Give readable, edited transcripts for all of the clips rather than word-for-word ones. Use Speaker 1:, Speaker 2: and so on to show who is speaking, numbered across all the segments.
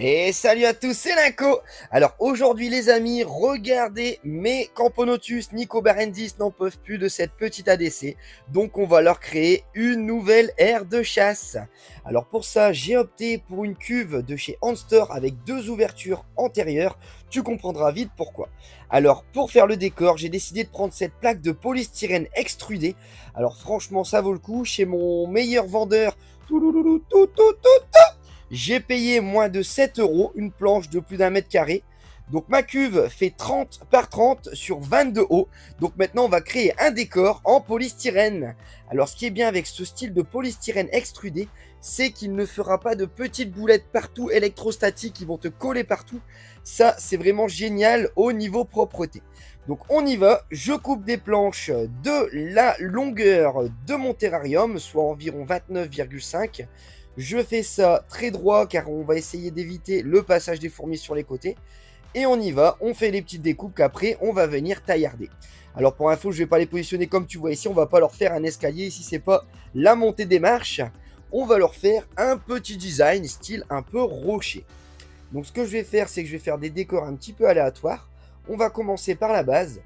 Speaker 1: Et salut à tous, c'est Linko. Alors aujourd'hui les amis, regardez, mes Camponotus nicobarendis n'en peuvent plus de cette petite ADC. Donc on va leur créer une nouvelle aire de chasse. Alors pour ça, j'ai opté pour une cuve de chez Hamster avec deux ouvertures antérieures. Tu comprendras vite pourquoi. Alors pour faire le décor, j'ai décidé de prendre cette plaque de polystyrène extrudée. Alors franchement ça vaut le coup, chez mon meilleur vendeur. J'ai payé moins de 7 euros, une planche de plus d'1 m². Donc ma cuve fait 30 par 30 sur 20 de haut. Donc maintenant on va créer un décor en polystyrène. Alors ce qui est bien avec ce style de polystyrène extrudé, c'est qu'il ne fera pas de petites boulettes partout électrostatiques qui vont te coller partout. Ça c'est vraiment génial au niveau propreté. Donc on y va, je coupe des planches de la longueur de mon terrarium, soit environ 29,5. Je fais ça très droit car on va essayer d'éviter le passage des fourmis sur les côtés. Et on y va, on fait les petites découpes qu'après on va venir taillarder. Alors pour info, je ne vais pas les positionner comme tu vois ici, on va pas leur faire un escalier. Ici c'est pas la montée des marches, on va leur faire un petit design style un peu rocher. Donc ce que je vais faire, c'est que je vais faire des décors un petit peu aléatoires. On va commencer par la base.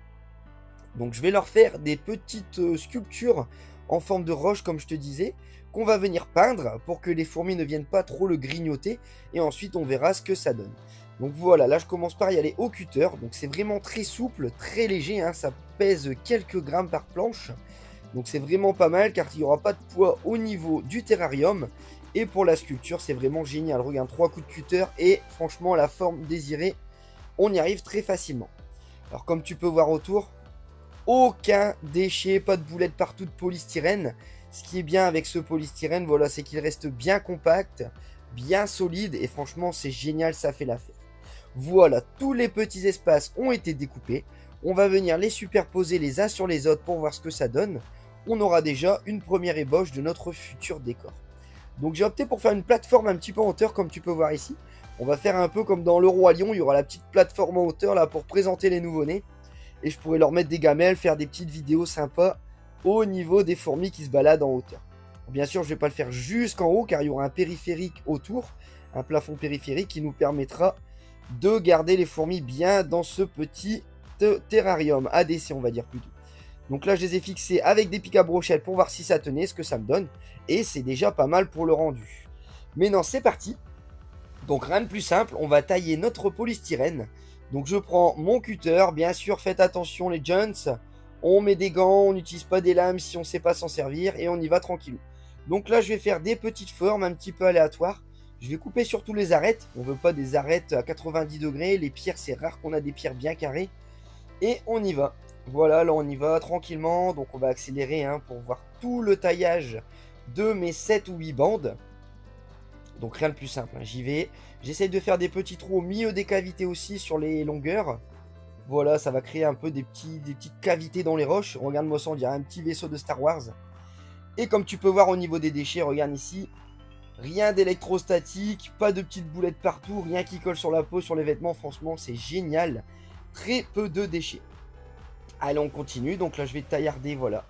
Speaker 1: Donc je vais leur faire des petites sculptures en forme de roche comme je te disais, qu'on va venir peindre pour que les fourmis ne viennent pas trop le grignoter. Et ensuite on verra ce que ça donne. Donc voilà, là je commence par y aller au cutter. Donc c'est vraiment très souple, très léger, hein, ça pèse quelques grammes par planche. Donc c'est vraiment pas mal car il n'y aura pas de poids au niveau du terrarium. Et pour la sculpture c'est vraiment génial. Regarde, 3 coups de cutter et franchement la forme désirée, on y arrive très facilement. Alors comme tu peux voir autour, aucun déchet, pas de boulettes partout de polystyrène. Ce qui est bien avec ce polystyrène, voilà, c'est qu'il reste bien compact, bien solide et franchement c'est génial, ça fait l'affaire. Voilà, tous les petits espaces ont été découpés. On va venir les superposer les uns sur les autres pour voir ce que ça donne. On aura déjà une première ébauche de notre futur décor. Donc j'ai opté pour faire une plateforme un petit peu en hauteur comme tu peux voir ici. On va faire un peu comme dans le Roi Lion, il y aura la petite plateforme en hauteur là pour présenter les nouveau-nés. Et je pourrais leur mettre des gamelles, faire des petites vidéos sympas au niveau des fourmis qui se baladent en hauteur. Bien sûr, je ne vais pas le faire jusqu'en haut car il y aura un périphérique autour, un plafond périphérique qui nous permettra de garder les fourmis bien dans ce petit terrarium, ADC on va dire plutôt. Donc là, je les ai fixés avec des pics à brochette pour voir si ça tenait, ce que ça me donne. Et c'est déjà pas mal pour le rendu. Maintenant, c'est parti. Donc rien de plus simple, on va tailler notre polystyrène. Donc je prends mon cutter, bien sûr faites attention les gents, on met des gants, on n'utilise pas des lames si on ne sait pas s'en servir et on y va tranquillou. Donc là je vais faire des petites formes un petit peu aléatoires, je vais couper surtout les arêtes, on ne veut pas des arêtes à 90 degrés, les pierres c'est rare qu'on a des pierres bien carrées et on y va. Voilà, là on y va tranquillement, donc on va accélérer hein, pour voir tout le taillage de mes 7 ou 8 bandes. Donc rien de plus simple, hein. J'y vais. J'essaye de faire des petits trous au milieu des cavités aussi sur les longueurs. Voilà, ça va créer un peu des petites cavités dans les roches. Regarde-moi ça, on dirait un petit vaisseau de Star Wars. Et comme tu peux voir au niveau des déchets, regarde ici. Rien d'électrostatique, pas de petites boulettes partout, rien qui colle sur la peau, sur les vêtements. Franchement, c'est génial. Très peu de déchets. Allez, on continue. Donc là, je vais taillarder, voilà,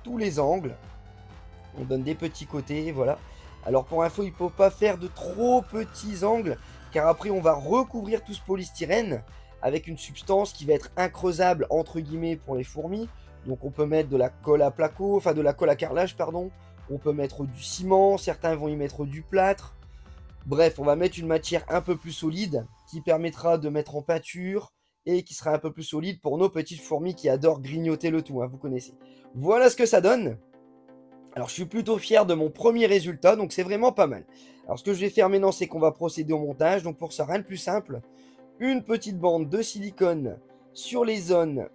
Speaker 1: tous les angles. On donne des petits côtés, voilà. Alors pour info, il ne faut pas faire de trop petits angles, car après on va recouvrir tout ce polystyrène avec une substance qui va être increusable entre guillemets pour les fourmis. Donc on peut mettre de la colle à placo, enfin de la colle à carrelage, pardon. On peut mettre du ciment, certains vont y mettre du plâtre. Bref, on va mettre une matière un peu plus solide qui permettra de mettre en peinture et qui sera un peu plus solide pour nos petites fourmis qui adorent grignoter le tout, hein, vous connaissez. Voilà ce que ça donne. Alors, je suis plutôt fier de mon premier résultat, donc c'est vraiment pas mal. Alors, ce que je vais faire maintenant, c'est qu'on va procéder au montage. Donc, pour ça, rien de plus simple. Une petite bande de silicone sur les zones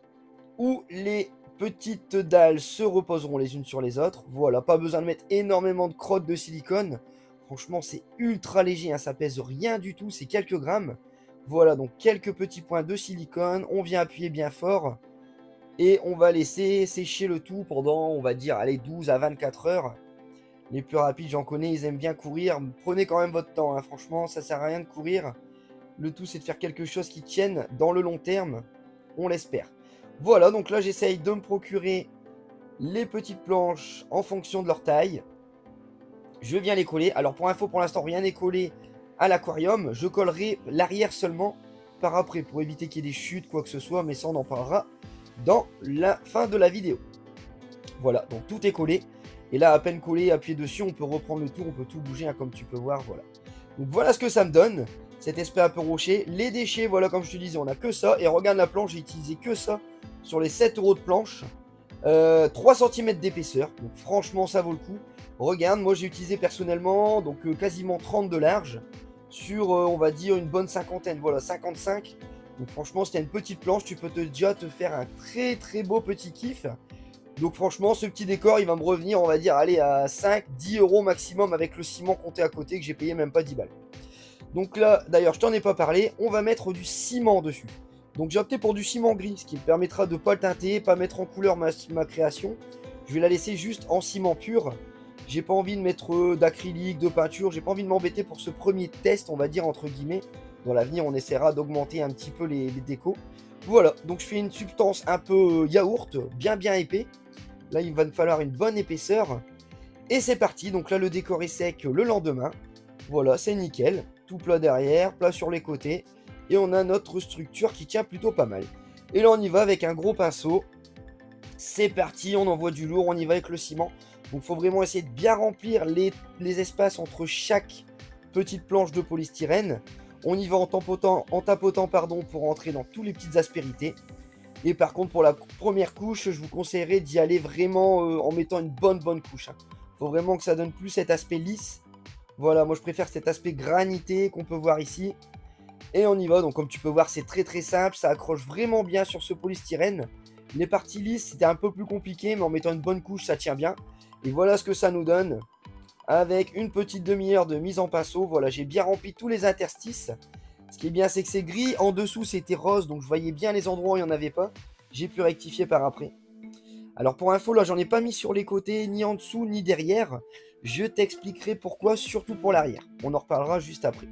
Speaker 1: où les petites dalles se reposeront les unes sur les autres. Voilà, pas besoin de mettre énormément de crottes de silicone. Franchement, c'est ultra léger, hein, ça pèse rien du tout, c'est quelques grammes. Voilà, donc quelques petits points de silicone. On vient appuyer bien fort. Et on va laisser sécher le tout pendant, on va dire, allez, 12 à 24 heures. Les plus rapides, j'en connais, ils aiment bien courir. Prenez quand même votre temps, hein. Franchement, ça sert à rien de courir. Le tout, c'est de faire quelque chose qui tienne dans le long terme. On l'espère. Voilà, donc là, j'essaye de me procurer les petites planches en fonction de leur taille. Je viens les coller. Alors, pour info, pour l'instant, rien n'est collé à l'aquarium. Je collerai l'arrière seulement par après pour éviter qu'il y ait des chutes, quoi que ce soit, mais ça on en parlera dans la fin de la vidéo. Voilà, donc tout est collé. Et là, à peine collé, appuyé dessus, on peut reprendre le tour, on peut tout bouger, hein, comme tu peux voir, voilà. Donc voilà ce que ça me donne, cet aspect un peu rocher. Les déchets, voilà, comme je te disais, on a que ça. Et regarde la planche, j'ai utilisé que ça sur les 7 € de planche. 3 cm d'épaisseur, donc franchement, ça vaut le coup. Regarde, moi j'ai utilisé personnellement, donc quasiment 30 de large, sur, on va dire, une bonne cinquantaine, voilà, 55. Donc franchement, c'était une petite planche, tu peux déjà te faire un très très beau petit kiff. Donc franchement, ce petit décor, il va me revenir, on va dire, allez, à 5-10 € maximum avec le ciment compté à côté que j'ai payé même pas 10 balles. Donc là, d'ailleurs, je t'en ai pas parlé, on va mettre du ciment dessus. Donc j'ai opté pour du ciment gris, ce qui me permettra de ne pas le teinter, pas mettre en couleur ma création. Je vais la laisser juste en ciment pur. J'ai pas envie de mettre d'acrylique, de peinture, j'ai pas envie de m'embêter pour ce premier test, on va dire, entre guillemets. Dans l'avenir, on essaiera d'augmenter un petit peu les décos. Voilà, donc je fais une substance un peu yaourt, bien épais. Là, il va me falloir une bonne épaisseur. Et c'est parti. Donc là, le décor est sec le lendemain. Voilà, c'est nickel. Tout plat derrière, plat sur les côtés. Et on a notre structure qui tient plutôt pas mal. Et là, on y va avec un gros pinceau. C'est parti, on envoie du lourd, on y va avec le ciment. Donc, il faut vraiment essayer de bien remplir les espaces entre chaque petite planche de polystyrène. On y va en tapotant, pour entrer dans toutes les petites aspérités. Et par contre, pour la première couche, je vous conseillerais d'y aller vraiment en mettant une bonne couche. Faut vraiment que ça donne plus cet aspect lisse. Voilà, moi je préfère cet aspect granité qu'on peut voir ici. Et on y va, donc comme tu peux voir, c'est très simple. Ça accroche vraiment bien sur ce polystyrène. Les parties lisses, c'était un peu plus compliqué, mais en mettant une bonne couche, ça tient bien. Et voilà ce que ça nous donne. Avec une petite demi-heure de mise en pinceau. Voilà, j'ai bien rempli tous les interstices. Ce qui est bien, c'est que c'est gris. En dessous, c'était rose. Donc, je voyais bien les endroits où il n'y en avait pas. J'ai pu rectifier par après. Alors, pour info, là, j'en ai pas mis sur les côtés, ni en dessous, ni derrière. Je t'expliquerai pourquoi, surtout pour l'arrière. On en reparlera juste après.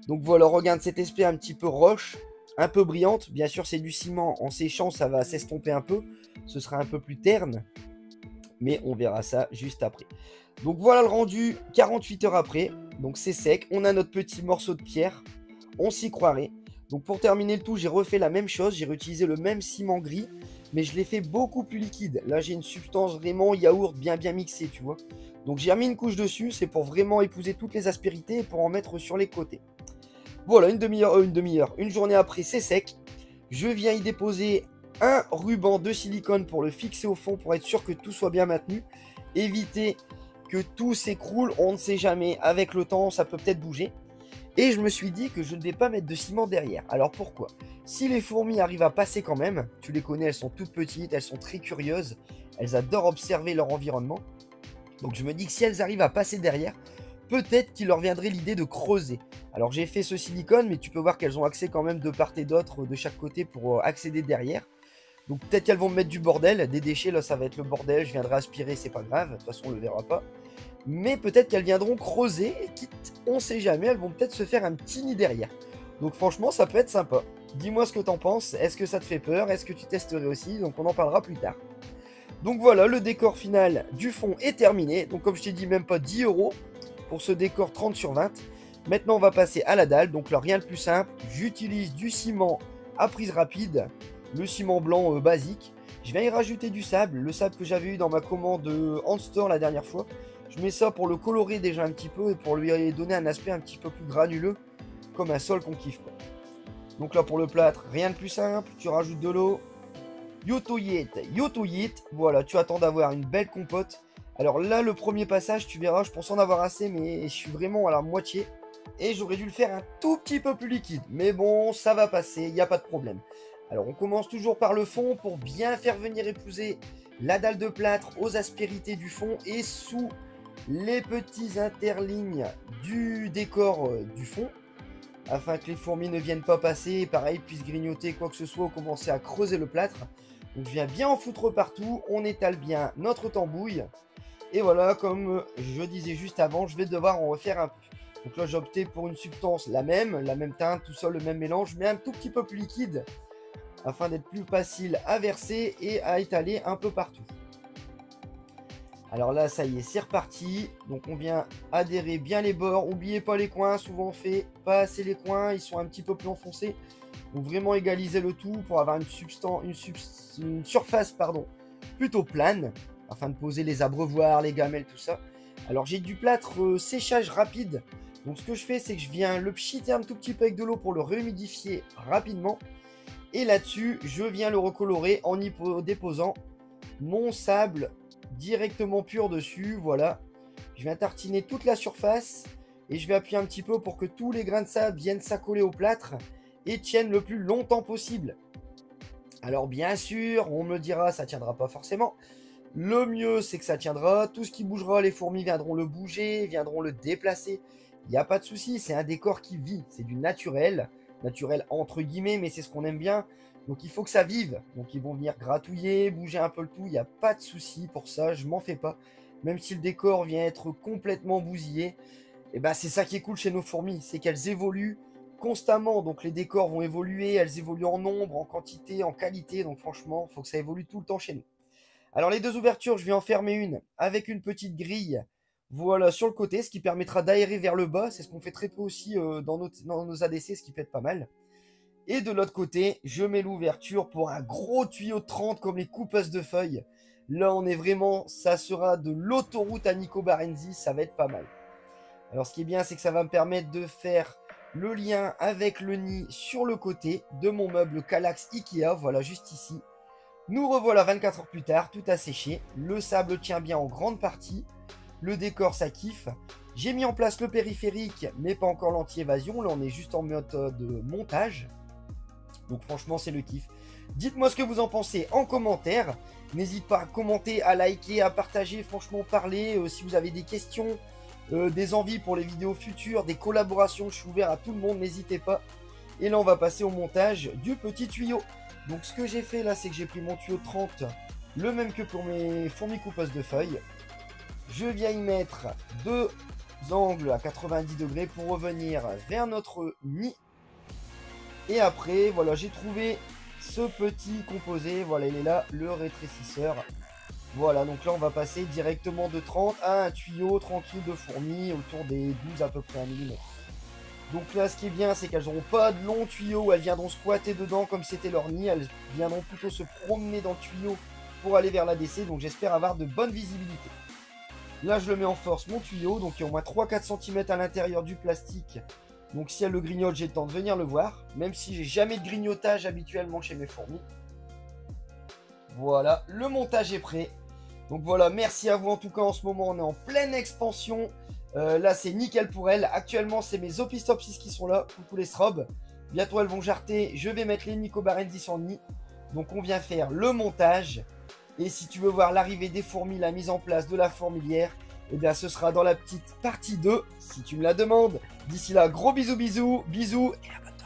Speaker 1: Donc, voilà, regarde cet aspect un petit peu roche, un peu brillante. Bien sûr, c'est du ciment. En séchant, ça va s'estomper un peu. Ce sera un peu plus terne. Mais on verra ça juste après. Donc, voilà le rendu 48 heures après. Donc, c'est sec. On a notre petit morceau de pierre. On s'y croirait. Donc pour terminer le tout, j'ai refait la même chose. J'ai réutilisé le même ciment gris, mais je l'ai fait beaucoup plus liquide. Là, j'ai une substance vraiment yaourt bien mixée, tu vois. Donc j'ai remis une couche dessus. C'est pour vraiment épouser toutes les aspérités et pour en mettre sur les côtés. Voilà, une journée après, c'est sec. Je viens y déposer un ruban de silicone pour le fixer au fond pour être sûr que tout soit bien maintenu. Éviter que tout s'écroule. On ne sait jamais. Avec le temps, ça peut peut-être bouger. Et je me suis dit que je ne vais pas mettre de ciment derrière. Alors pourquoi? Si les fourmis arrivent à passer quand même, tu les connais, elles sont toutes petites, elles sont très curieuses, elles adorent observer leur environnement. Donc je me dis que si elles arrivent à passer derrière, peut-être qu'il leur viendrait l'idée de creuser. Alors j'ai fait ce silicone, mais tu peux voir qu'elles ont accès quand même de part et d'autre, de chaque côté pour accéder derrière. Donc peut-être qu'elles vont me mettre du bordel, des déchets, là ça va être le bordel, je viendrai aspirer, c'est pas grave, de toute façon on le verra pas. Mais peut-être qu'elles viendront creuser, et quitte, on sait jamais, elles vont peut-être se faire un petit nid derrière. Donc franchement, ça peut être sympa. Dis-moi ce que t'en penses, est-ce que ça te fait peur, est-ce que tu testerais aussi, donc on en parlera plus tard. Donc voilà, le décor final du fond est terminé. Donc comme je t'ai dit, même pas 10 € pour ce décor 30 sur 20. Maintenant, on va passer à la dalle. Donc là, rien de plus simple, j'utilise du ciment à prise rapide, le ciment blanc basique. Je viens y rajouter du sable, le sable que j'avais eu dans ma commande en store la dernière fois. Je mets ça pour le colorer déjà un petit peu et pour lui donner un aspect un petit peu plus granuleux, comme un sol qu'on kiffe, quoi. Donc là pour le plâtre, rien de plus simple, tu rajoutes de l'eau, yoto yit, voilà, tu attends d'avoir une belle compote. Alors là le premier passage, tu verras, je pense en avoir assez, mais je suis vraiment à la moitié. Et j'aurais dû le faire un tout petit peu plus liquide, mais bon, ça va passer, il n'y a pas de problème. Alors on commence toujours par le fond pour bien faire venir épouser la dalle de plâtre aux aspérités du fond et sous les petits interlignes du décor du fond, afin que les fourmis ne viennent pas passer, pareil, puissent grignoter quoi que ce soit ou commencer à creuser le plâtre. Donc je viens bien en foutre partout, on étale bien notre tambouille, et voilà, comme je disais juste avant, je vais devoir en refaire un peu. Donc là j'ai opté pour une substance la même teinte, tout ça, le même mélange, mais un tout petit peu plus liquide, afin d'être plus facile à verser et à étaler un peu partout. Alors là, ça y est, c'est reparti. Donc on vient adhérer bien les bords. N'oubliez pas les coins, souvent on fait pas assez les coins, ils sont un petit peu plus enfoncés. Donc vraiment égaliser le tout pour avoir une surface pardon, plutôt plane, afin de poser les abreuvoirs, les gamelles, tout ça. Alors j'ai du plâtre séchage rapide. Donc ce que je fais, c'est que je viens le pchiter un tout petit peu avec de l'eau pour le rehumidifier rapidement. Et là-dessus, je viens le recolorer en y déposant mon sable directement pur dessus. Voilà. Je viens tartiner toute la surface et je vais appuyer un petit peu pour que tous les grains de sable viennent s'accoler au plâtre et tiennent le plus longtemps possible. Alors bien sûr, on me dira, ça tiendra pas forcément. Le mieux, c'est que ça tiendra. Tout ce qui bougera, les fourmis viendront le bouger, viendront le déplacer. Il n'y a pas de souci, c'est un décor qui vit. C'est du naturel. Naturel entre guillemets, mais c'est ce qu'on aime bien. Donc il faut que ça vive. Donc ils vont venir gratouiller, bouger un peu le tout. Il n'y a pas de souci pour ça, je m'en fais pas. Même si le décor vient être complètement bousillé, et ben c'est ça qui est cool chez nos fourmis, c'est qu'elles évoluent constamment. Donc les décors vont évoluer, elles évoluent en nombre, en quantité, en qualité. Donc franchement, il faut que ça évolue tout le temps chez nous. Alors les deux ouvertures, je vais en fermer une avec une petite grille, voilà, sur le côté, ce qui permettra d'aérer vers le bas. C'est ce qu'on fait très peu aussi dans nos ADC, ce qui peut être pas mal. Et de l'autre côté, je mets l'ouverture pour un gros tuyau de 30 comme les coupeuses de feuilles. Là, on est vraiment, ça sera de l'autoroute à Nico Barenzi, ça va être pas mal. Alors ce qui est bien, c'est que ça va me permettre de faire le lien avec le nid sur le côté de mon meuble Kallax Ikea, voilà, juste ici. Nous revoilà 24 heures plus tard, tout a séché, le sable tient bien en grande partie, le décor ça kiffe. J'ai mis en place le périphérique, mais pas encore l'anti-évasion, là on est juste en méthode de montage. Donc franchement c'est le kiff. Dites-moi ce que vous en pensez en commentaire, n'hésitez pas à commenter, à liker, à partager, franchement parler, si vous avez des questions, des envies pour les vidéos futures, des collaborations, je suis ouvert à tout le monde, n'hésitez pas. Et là on va passer au montage du petit tuyau. Donc ce que j'ai fait là, c'est que j'ai pris mon tuyau 30, le même que pour mes fourmis coupeuses de feuilles. Je viens y mettre deux angles à 90 degrés pour revenir vers notre nid. Et après, voilà, j'ai trouvé ce petit composé, voilà, il est là, le rétrécisseur. Voilà, donc là on va passer directement de 30 à un tuyau tranquille de fourmis autour des 12 à peu près 1 mm. Donc là, ce qui est bien, c'est qu'elles n'auront pas de longs tuyaux, elles viendront squatter dedans comme c'était leur nid, elles viendront plutôt se promener dans le tuyau pour aller vers l'ADC, donc j'espère avoir de bonnes visibilités. Là, je le mets en force, mon tuyau, donc il y a au moins 3-4 cm à l'intérieur du plastique, donc si elle le grignote, j'ai le temps de venir le voir, même si j'ai jamais de grignotage habituellement chez mes fourmis. Voilà, le montage est prêt. Donc voilà, merci à vous en tout cas, en ce moment, on est en pleine expansion. Là c'est nickel pour elles. Actuellement c'est mes Opistopsis qui sont là. Coucou les strobes. Bientôt elles vont jarter. Je vais mettre les Nico Barensis en nid. Donc on vient faire le montage. Et si tu veux voir l'arrivée des fourmis, la mise en place de la fourmilière, eh bien ce sera dans la petite partie 2 si tu me la demandes. D'ici là, gros bisous bisous. Bisous et abonne-toi.